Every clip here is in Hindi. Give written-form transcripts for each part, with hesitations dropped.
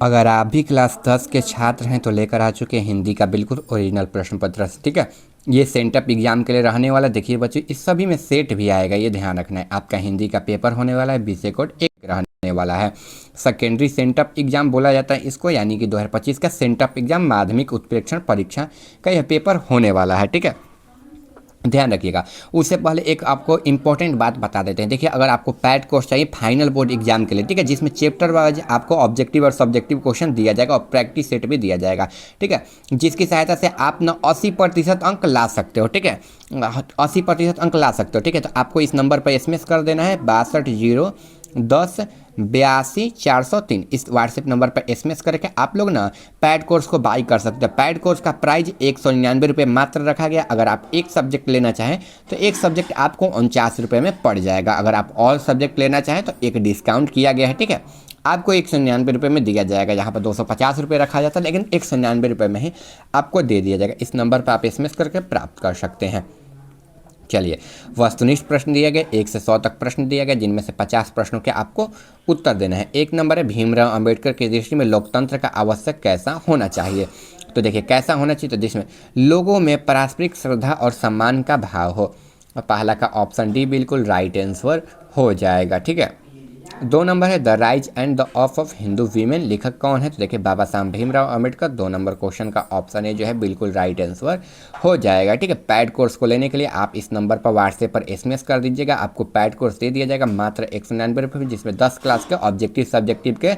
अगर आप भी क्लास 10 के छात्र हैं तो लेकर आ चुके हैं हिंदी का बिल्कुल ओरिजिनल प्रश्न पत्र, ठीक है। ये सेंटअप एग्जाम के लिए रहने वाला, देखिए बच्चों इस सभी में सेट भी आएगा, ये ध्यान रखना है। आपका हिंदी का पेपर होने वाला है, विषय कोड एक रहने वाला है। सेकेंडरी सेंटअप एग्जाम बोला जाता है इसको, यानी कि 2025 का सेंटअप एग्जाम माध्यमिक उत्प्रेक्षण परीक्षा का यह पेपर होने वाला है, ठीक है। ध्यान रखिएगा। उससे पहले एक आपको इंपॉर्टेंट बात बता देते हैं। देखिए अगर आपको पैड कोर्स चाहिए फाइनल बोर्ड एग्जाम के लिए, ठीक है, जिसमें चैप्टर वाइज आपको ऑब्जेक्टिव और सब्जेक्टिव क्वेश्चन दिया जाएगा और प्रैक्टिस सेट भी दिया जाएगा, ठीक है, जिसकी सहायता से आप ना 80% अंक ला सकते हो, ठीक है, 80% अंक ला सकते हो, ठीक है। तो आपको इस नंबर पर SMS कर देना है 6201028403। इस व्हाट्सएप नंबर पर SMS करके आप लोग ना पैड कोर्स को बाई कर सकते हैं। पैड कोर्स का प्राइस 199 मात्र रखा गया। अगर आप एक सब्जेक्ट लेना चाहें तो एक सब्जेक्ट आपको 49 रुपये में पड़ जाएगा। अगर आप ऑल सब्जेक्ट लेना चाहें तो एक डिस्काउंट किया गया है, ठीक है, आपको 199 में दिया जाएगा। यहाँ पर 250 रुपये रखा जाता है, लेकिन 199 में ही आपको दे दिया जाएगा। इस नंबर पर आप SMS करके प्राप्त कर सकते हैं। चलिए, वस्तुनिष्ठ प्रश्न दिए गए 1 से 100 तक प्रश्न दिए गए, जिनमें से 50 प्रश्नों के आपको उत्तर देना है। एक नंबर है भीमराव अंबेडकर की दृष्टि में लोकतंत्र का आवश्यक कैसा होना चाहिए। तो देखिए कैसा होना चाहिए, तो जिसमें लोगों में पारस्परिक श्रद्धा और सम्मान का भाव हो। पहला का ऑप्शन डी बिल्कुल राइट आंसर हो जाएगा, ठीक है। 2 नंबर है the rise and the of of Hindu women, लेखक कौन है, तो देखिए बाबा साहब भीमराव अम्बेडकर। 2 नंबर क्वेश्चन का ऑप्शन ए जो है बिल्कुल राइट आंसर हो जाएगा, ठीक है। पैड कोर्स को लेने के लिए आप इस नंबर पर व्हाट्सएप पर SMS कर दीजिएगा, आपको पैड कोर्स दे दिया जाएगा मात्र 199 रुपये, जिसमें 10 क्लास के ऑब्जेक्टिव सब्जेक्टिव के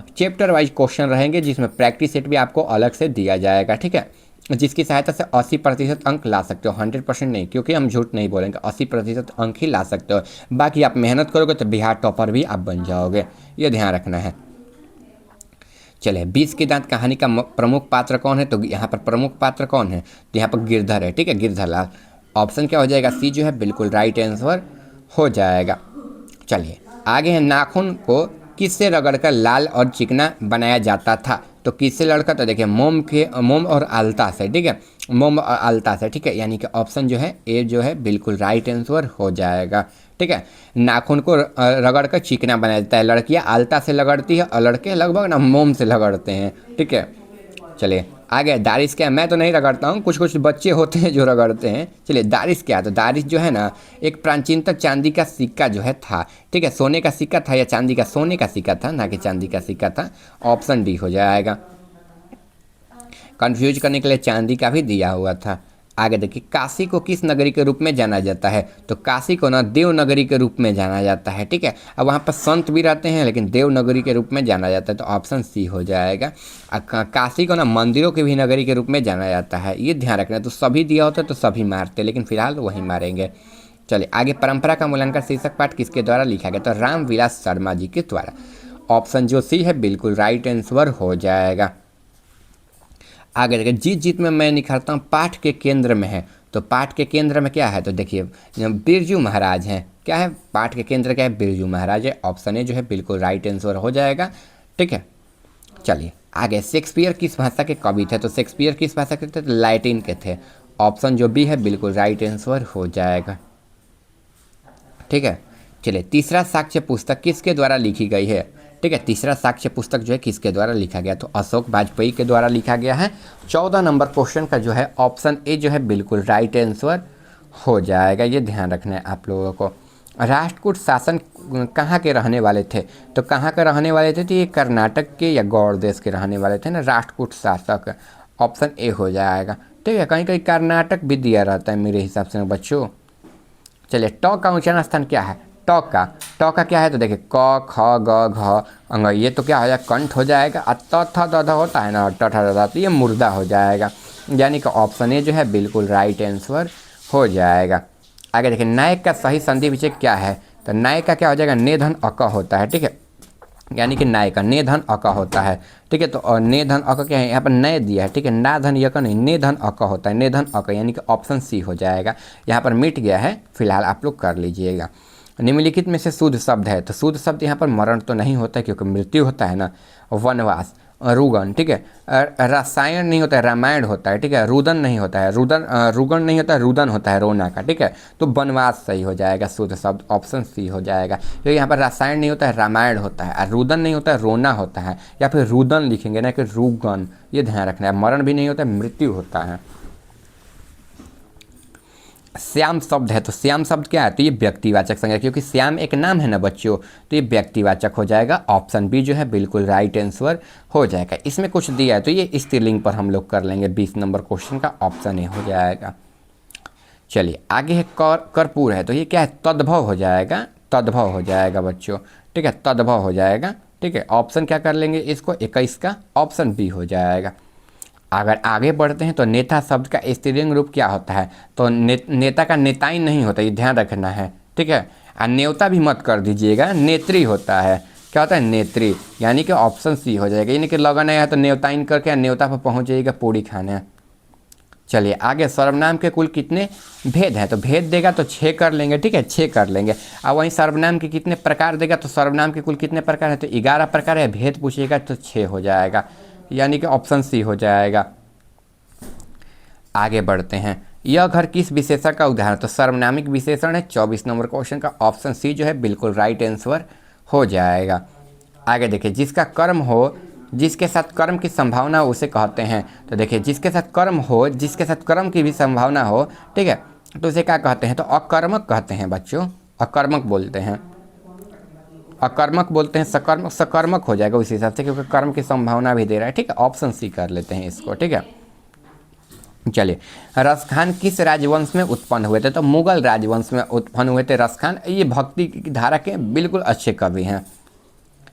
चैप्टर वाइज क्वेश्चन रहेंगे, जिसमें प्रैक्टिस सेट भी आपको अलग से दिया जाएगा, ठीक है, जिसकी सहायता से 80% अंक ला सकते हो। 100% नहीं, क्योंकि हम झूठ नहीं बोलेंगे, 80% अंक ही ला सकते हो। बाकी आप मेहनत करोगे तो बिहार टॉपर भी आप बन जाओगे, ये ध्यान रखना है। चलिए, 20 की दांत कहानी का प्रमुख पात्र कौन है, तो यहाँ पर प्रमुख पात्र कौन है, तो यहाँ पर गिरधर है, ठीक है, गिरधर लाल। ऑप्शन क्या हो जाएगा, सी जो है बिल्कुल राइट आंसर हो जाएगा। चलिए आगे है, नाखून को किससे रगड़कर लाल और चिकना बनाया जाता था, तो किससे लड़का, तो देखिए मोम और आलता से, ठीक है, मोम और आलता से, ठीक है, यानी कि ऑप्शन जो है ए जो है बिल्कुल राइट आंसर हो जाएगा, ठीक है। नाखून को रगड़ कर चिकना बनाया जाता है, लड़कियां आलता से लगड़ती है और लड़के लगभग ना मोम से लगड़ते हैं, ठीक है। चलिए आगे, दारिश क्या है, मैं तो नहीं रगड़ता हूँ, कुछ कुछ बच्चे होते हैं जो रगड़ते हैं। चलिए दारिश क्या है, तो दारिश जो है ना एक प्राचीनतम चांदी का सिक्का जो है था, ठीक है, सोने का सिक्का था या चांदी का, सोने का सिक्का था ना कि चांदी का सिक्का था। ऑप्शन डी हो जाएगा। कंफ्यूज करने के लिए चांदी का भी दिया हुआ था। आगे देखिए, काशी को किस नगरी के रूप में जाना जाता है, तो काशी को ना देव नगरी के रूप में जाना जाता है, ठीक है। अब वहाँ पर संत भी रहते हैं, लेकिन देव नगरी के रूप में जाना जाता है, तो ऑप्शन सी हो जाएगा। काशी को ना मंदिरों की भी नगरी के रूप में जाना जाता है, ये ध्यान रखना। तो सभी दिया होता है तो सभी मारते, लेकिन फिलहाल वही मारेंगे। चलिए आगे, परंपरा का मूल्यांकन शीर्षक पाठ किसके द्वारा लिखा गया, तो रामविलास शर्मा जी के द्वारा। ऑप्शन जो सी है बिल्कुल राइट आंसर हो जाएगा। आगे देखिए, जीत जीत में मैं निखरता हूँ पाठ के केंद्र में है, तो पाठ के केंद्र में क्या है, तो देखिए बिरजू महाराज हैं। क्या है, पाठ के केंद्र क्या है, बिरजू महाराज है। ऑप्शन ए जो है बिल्कुल राइट आंसर हो जाएगा, ठीक है। चलिए आगे, शेक्सपियर किस भाषा के कवि थे, तो शेक्सपियर किस भाषा के थे, तो लैटिन के थे। ऑप्शन जो बी है बिल्कुल राइट आंसर हो जाएगा, ठीक है। चलिए, तीसरा साक्ष्य पुस्तक किसके द्वारा लिखी गई है, ठीक है, तीसरा साक्ष्य पुस्तक जो है किसके द्वारा लिखा गया, तो अशोक वाजपेयी के द्वारा लिखा गया है। 14 नंबर क्वेश्चन का जो है ऑप्शन ए जो है बिल्कुल राइट आंसर हो जाएगा, ये ध्यान रखना है आप लोगों को। राष्ट्रकूट शासन कहाँ के रहने वाले थे, तो कहाँ के रहने वाले थे, तो ये कर्नाटक के या गौड़ देश के रहने वाले थे ना राष्ट्रकूट शासक। ऑप्शन ए हो जाएगा, ठीक है। कहीं कहीं कर्नाटक भी दिया रहता है मेरे हिसाब से बच्चों। चलिए, ट का उच्चारण स्थान क्या है, ट का क्या है, तो देखिए क ख ग घ अंग, ये तो क्या हो जाएगा, कंठ हो जाएगा। और त थ द ध होता है ना, ट ठ द ध, तो ये मुर्दा हो जाएगा, यानी कि ऑप्शन ए जो है बिल्कुल राइट आंसर हो जाएगा। आगे देखिए, नायक का सही संधि विच्छेद क्या है, तो नायक का क्या हो जाएगा, ने धन अक होता है, ठीक है, यानी कि नायक का ने धन अक होता है, ठीक है। तो ने धन अक क्या है, यहाँ पर नय दिया है, ठीक है, ना धन यक नहीं, ने धन अक होता है, ने धन अक, यानी कि ऑप्शन सी हो जाएगा। यहाँ पर मिट गया है, फिलहाल आप लोग कर लीजिएगा। निम्नलिखित में से शुद्ध शब्द है, तो शुद्ध शब्द यहाँ पर मरण तो नहीं होता है, क्योंकि मृत्यु होता है ना। वनवास, रुगन, ठीक है। रसायन नहीं होता है, रामायण होता है, ठीक है। रुदन नहीं होता है, रुगन नहीं होता है, रुदन होता है रोना का, ठीक है। तो वनवास सही हो जाएगा शुद्ध शब्द, ऑप्शन सी हो जाएगा। क्योंकि यहाँ पर रसायन नहीं होता है, रामायण होता है, और रुदन नहीं होता है, रोना होता है, या फिर रुदन लिखेंगे ना कि रुगन, ये ध्यान रखना है। मरण भी नहीं होता है, मृत्यु होता है। श्याम शब्द है, तो श्याम शब्द क्या है, तो ये व्यक्तिवाचक संज्ञा, क्योंकि श्याम एक नाम है ना बच्चों, तो ये व्यक्तिवाचक हो जाएगा। ऑप्शन बी जो है बिल्कुल राइट आंसर हो जाएगा। इसमें कुछ दिया है तो ये स्त्रीलिंग पर हम लोग कर लेंगे। 20 नंबर क्वेश्चन का ऑप्शन ए हो जाएगा। चलिए आगे है कर्पूर है, तो ये क्या है, तद्भव हो जाएगा, तद्भव हो जाएगा बच्चों, ठीक है, तद्भव हो जाएगा, ठीक है। ऑप्शन क्या कर लेंगे इसको, 21 का ऑप्शन बी हो जाएगा। अगर आगे बढ़ते हैं तो नेता शब्द का स्त्रीलिंग रूप क्या होता है, तो नेता का नेताई नहीं होता, ये ध्यान रखना है, ठीक है। और न्योता भी मत कर दीजिएगा, नेत्री होता है। क्या होता है, नेत्री, यानी कि ऑप्शन सी हो जाएगा। यानी कि लगन है तो न्योताइन करके न्योता पर पहुंच जाइएगा पूरी खाने। चलिए आगे, सर्वनाम के कुल कितने भेद हैं, तो भेद देगा तो 6 कर लेंगे, ठीक है, 6 कर लेंगे। और वहीं सर्वनाम के कितने प्रकार देगा, तो सर्वनाम के कुल कितने प्रकार है, तो 11 प्रकार है। भेद पूछिएगा तो 6 हो जाएगा, यानी कि ऑप्शन सी हो जाएगा। आगे बढ़ते हैं, यह घर किस विशेषण का उदाहरण, तो सर्वनामिक विशेषण है। 24 नंबर क्वेश्चन का ऑप्शन सी जो है बिल्कुल राइट आंसर हो जाएगा। आगे देखिए, जिसका कर्म हो, जिसके साथ कर्म की संभावना हो उसे कहते हैं, तो देखिए जिसके साथ कर्म हो, जिसके साथ कर्म की भी संभावना हो, ठीक है, तो उसे क्या कहते हैं, तो अकर्मक कहते हैं बच्चों, अकर्मक बोलते हैं, अकर्मक बोलते हैं। सकर्मक, सकर्मक हो जाएगा उस हिसाब से, क्योंकि कर्म की संभावना भी दे रहा है, ठीक है। ऑप्शन सी कर लेते हैं इसको, ठीक है। चलिए, रसखान किस राजवंश में उत्पन्न हुए थे, तो मुगल राजवंश में उत्पन्न हुए थे रसखान। ये भक्ति की धारा के बिल्कुल अच्छे कवि हैं,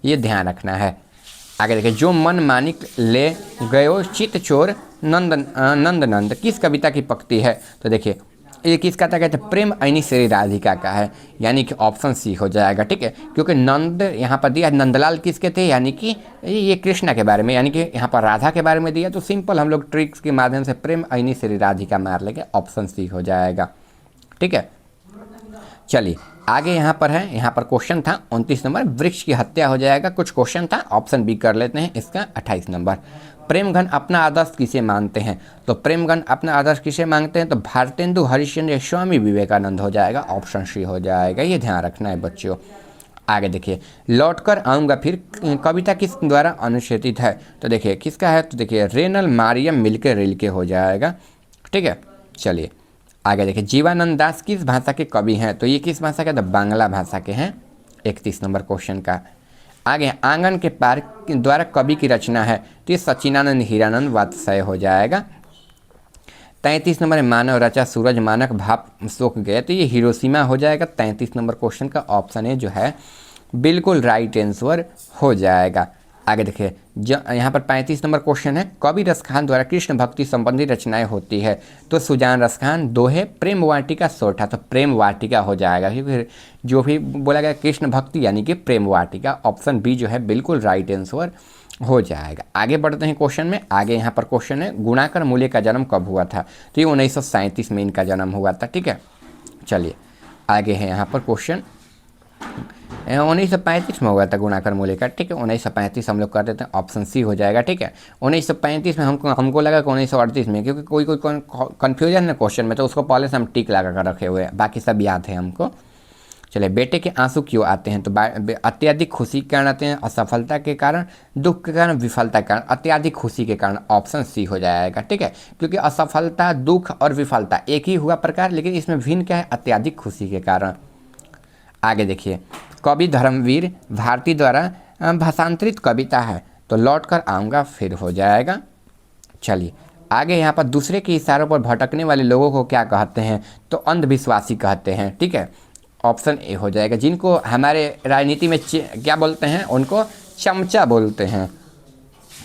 ये ध्यान रखना है। आगे देखिए, जो मन मानिक ले गयो चित चोर नंद नंद किस कविता की पंक्ति है, तो देखिए ये किसका था, कहते हैं प्रेम ऐनी श्री राधिका का है, यानी कि ऑप्शन सी हो जाएगा, ठीक है। क्योंकि नंद यहाँ पर दिया, नंदलाल किसके थे, यानी कि ये कृष्णा के बारे में, यानी कि यहाँ पर राधा के बारे में दिया, तो सिंपल हम लोग ट्रिक्स के माध्यम से प्रेम ऐनी श्री राधिका मार लेंगे, ऑप्शन सी हो जाएगा, ठीक है। चलिए आगे यहाँ पर है, यहाँ पर क्वेश्चन था 29 नंबर, वृक्ष की हत्या हो जाएगा। कुछ क्वेश्चन था, ऑप्शन बी कर लेते हैं इसका 28 नंबर। प्रेमघन अपना आदर्श किसे मानते हैं, तो प्रेमघन अपना आदर्श किसे मांगते हैं, तो भारतेंदु हरिश्चंद्र स्वामी विवेकानंद हो जाएगा, ऑप्शन सी हो जाएगा, ये ध्यान रखना है बच्चों। आगे देखिए, लौटकर आऊँगा फिर कविता किस द्वारा अनुच्छेदित है, तो देखिए किसका है, तो देखिए रेनल मारियम मिलके रिलके हो जाएगा, ठीक है। चलिए आगे देखिए, जीवानंद दास किस भाषा के कवि हैं, तो ये किस भाषा के, तो बांग्ला भाषा के हैं। 31 नंबर क्वेश्चन का। आगे आंगन के पार द्वारा कवि की रचना है, तो ये सच्चिदानंद हीरानंद वात्स्याय हो जाएगा। 33 नंबर मानव रचा सूरज मानक भाप सोख गए, तो ये हिरोशिमा हो जाएगा। 33 नंबर क्वेश्चन का ऑप्शन ए जो है बिल्कुल राइट आंसर हो जाएगा। आगे देखिए, यहाँ पर 35 नंबर क्वेश्चन है, कवि रसखान द्वारा कृष्ण भक्ति संबंधी रचनाएं होती है, तो सुजान रसखान, दोहे, प्रेम वाटिका, सोठा, तो प्रेम वाटिका हो जाएगा, क्योंकि जो भी बोला गया कृष्ण भक्ति यानी कि प्रेम वाटिका, ऑप्शन बी जो है बिल्कुल राइट आंसर हो जाएगा। आगे बढ़ते हैं क्वेश्चन में। आगे यहाँ पर क्वेश्चन है, गुणाकर मूल्य का जन्म कब हुआ था, तो ये 1937 में इनका जन्म हुआ था, ठीक है। चलिए आगे है यहाँ पर क्वेश्चन, 1935 में हुआ था गुणाकर मूल्य का, ठीक है। 1935 हम लोग कर देते हैं, ऑप्शन सी हो जाएगा, ठीक है। 1935 में हमको लगा कि 1938 में, क्योंकि कोई कन्फ्यूजन है क्वेश्चन में, तो उसको पहले से हम टिक लगा कर रखे हुए हैं, बाकी सब याद है हमको। चलिए, बेटे के आंसू क्यों आते हैं, तो अत्यधिक खुशी के कारण आते हैं, असफलता के कारण, दुख के कारण, विफलता के कारण, अत्यधिक खुशी के कारण, ऑप्शन सी हो जाएगा, ठीक है। क्योंकि असफलता, दुख और विफलता एक ही हुआ प्रकार, लेकिन इसमें भिन्न क्या है, अत्यधिक खुशी के कारण। आगे देखिए, कवि धर्मवीर भारती द्वारा भाषांतरित कविता है, तो लौट कर आऊँगा फिर हो जाएगा। चलिए आगे यहाँ पर दूसरे के इशारों पर भटकने वाले लोगों को क्या कहते हैं, तो अंधविश्वासी कहते हैं, ठीक है। ऑप्शन ए हो जाएगा। जिनको हमारे राजनीति में क्या बोलते हैं, उनको चमचा बोलते हैं,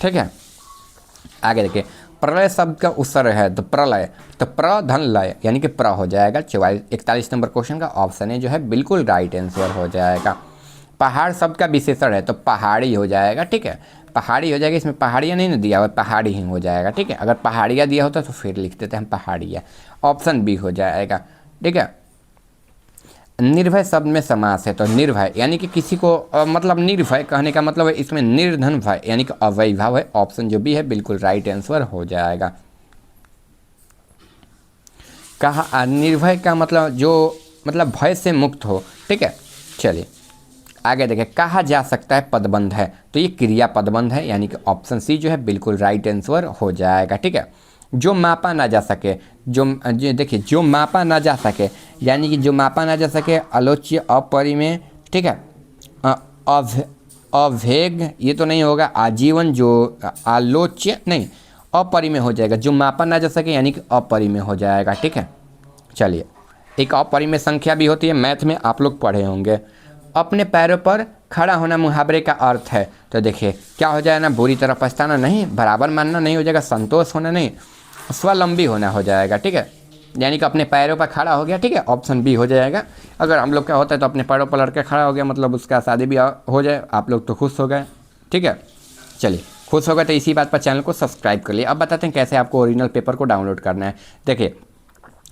ठीक है। आगे देखिए, प्रलय शब्द का उत्सर्ग है, तो प्रलय, तो प्र धन लय यानी कि प्र हो जाएगा। 41 नंबर क्वेश्चन का ऑप्शन ए जो है बिल्कुल राइट आंसर हो जाएगा। पहाड़ शब्द का विशेषण है, तो पहाड़ी हो जाएगा, ठीक है, पहाड़ी हो जाएगा। इसमें पहाड़ियाँ नहीं ना दिया हुआ, पहाड़ी ही हो जाएगा, ठीक है। अगर पहाड़ियाँ दिया होता तो फिर लिख देते हम पहाड़ियाँ, ऑप्शन बी हो जाएगा, ठीक है। निर्भय शब्द में समास है, तो निर्भय यानी कि किसी को मतलब निर्भय कहने का मतलब है इसमें निर्धन भय यानी कि अवैभाव है। ऑप्शन जो भी है बिल्कुल राइट आंसर हो जाएगा। कहा निर्भय का मतलब जो मतलब भय से मुक्त हो, ठीक है। चलिए आगे देखें, कहा जा सकता है पदबंध है, तो ये क्रिया पदबंध है यानी कि ऑप्शन सी जो है बिल्कुल राइट आंसर हो जाएगा, ठीक है। जो मापा ना जा सके, जो देखिए जो मापा ना जा सके यानी कि जो मापा ना जा सके, आलोच्य, अपरिमेय, ठीक है। अभेग ये तो नहीं होगा, आजीवन, जो आलोच्य नहीं, अपरिमेय हो जाएगा। जो मापा ना जा सके यानी कि अपरिमेय हो जाएगा, ठीक है। चलिए एक अपरिमेय संख्या भी होती है, मैथ में आप लोग पढ़े होंगे। अपने पैरों पर खड़ा होना मुहावरे का अर्थ है, तो देखिए क्या हो जाएगा ना, बुरी तरह पछताना नहीं, बराबर मानना नहीं हो जाएगा, संतोष होना नहीं, स्वावलंबी होना हो जाएगा, ठीक है। यानी कि अपने पैरों पर खड़ा हो गया, ठीक है, ऑप्शन बी हो जाएगा। अगर हम लोग क्या होता है तो अपने पैरों पर लड़के खड़ा हो गया मतलब उसका शादी भी हो जाए, आप लोग तो खुश हो गए, ठीक है। चलिए खुश हो गए तो इसी बात पर चैनल को सब्सक्राइब कर लिए। अब बताते हैं कैसे आपको ओरिजिनल पेपर को डाउनलोड करना है। देखिए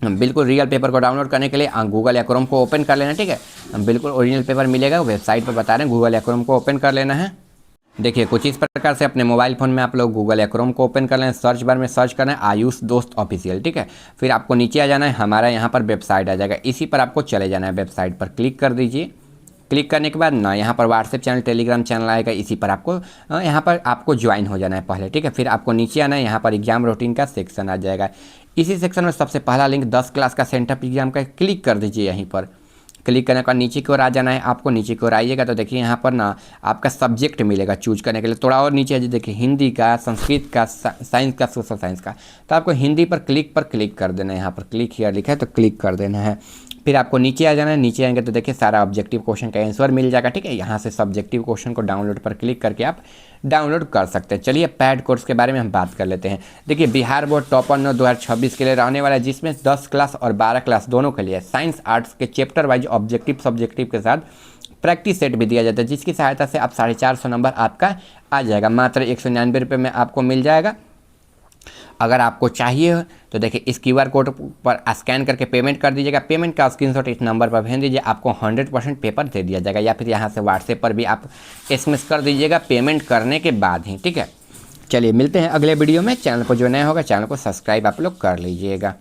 बिल्कुल रियल पेपर को डाउनलोड करने के लिए गूगल या क्रोम को ओपन कर लेना, ठीक है। बिल्कुल ओरिजिनल पेपर मिलेगा, वेबसाइट पर बता रहे हैं, गूगल या क्रोम को ओपन कर लेना है। देखिए कुछ इस प्रकार से अपने मोबाइल फ़ोन में आप लोग गूगल या क्रोम को ओपन कर लें, सर्च बार में सर्च करना है आयुष दोस्त ऑफिशियल, ठीक है। फिर आपको नीचे आ जाना है, हमारा यहाँ पर वेबसाइट आ जाएगा, इसी पर आपको चले जाना है, वेबसाइट पर क्लिक कर दीजिए। क्लिक करने के बाद ना यहाँ पर व्हाट्सएप चैनल, टेलीग्राम चैनल आएगा, इसी पर आपको यहाँ पर आपको ज्वाइन हो जाना है पहले, ठीक है। फिर आपको नीचे आना है, यहाँ पर एग्जाम रूटीन का सेक्शन आ जाएगा। इसी सेक्शन में सबसे पहला लिंक 10 क्लास का सेंटअप एग्जाम का क्लिक कर दीजिए। यहीं पर क्लिक करने का नीचे की ओर आ जाना है, आपको नीचे की ओर आइएगा तो देखिए यहाँ पर ना आपका सब्जेक्ट मिलेगा चूज करने के लिए। थोड़ा और नीचे देखिए हिंदी का, संस्कृत का, साइंस का, सोशल साइंस का, तो आपको हिंदी पर क्लिक कर देना है। यहाँ पर क्लिक हियर लिखा है तो क्लिक कर देना है। फिर आपको नीचे आ जाना है, नीचे आएंगे तो देखिए सारा ऑब्जेक्टिव क्वेश्चन का आंसर मिल जाएगा, ठीक है। यहाँ से सब्जेक्टिव क्वेश्चन को डाउनलोड पर क्लिक करके आप डाउनलोड कर सकते हैं। चलिए पैड कोर्स के बारे में हम बात कर लेते हैं। देखिए बिहार बोर्ड टॉपर 9 2026 के लिए रहने वाला है, जिसमें 10 क्लास और 12 क्लास दोनों के लिए साइंस आर्ट्स के चैप्टर वाइज ऑब्जेक्टिव सब्जेक्टिव के साथ प्रैक्टिस सेट भी दिया जाता है, जिसकी सहायता से आप 450 नंबर आपका आ जाएगा। मात्र 199 रुपये में आपको मिल जाएगा। अगर आपको चाहिए तो देखिए इस QR कोड पर स्कैन करके पेमेंट कर दीजिएगा। पेमेंट का स्क्रीनशॉट इस नंबर पर भेज दीजिए, आपको 100% पेपर दे दिया जाएगा। या फिर यहाँ से व्हाट्सएप पर भी आप SMS कर दीजिएगा पेमेंट करने के बाद ही, ठीक है। चलिए मिलते हैं अगले वीडियो में। चैनल को जो नया होगा चैनल को सब्सक्राइब आप लोग कर लीजिएगा।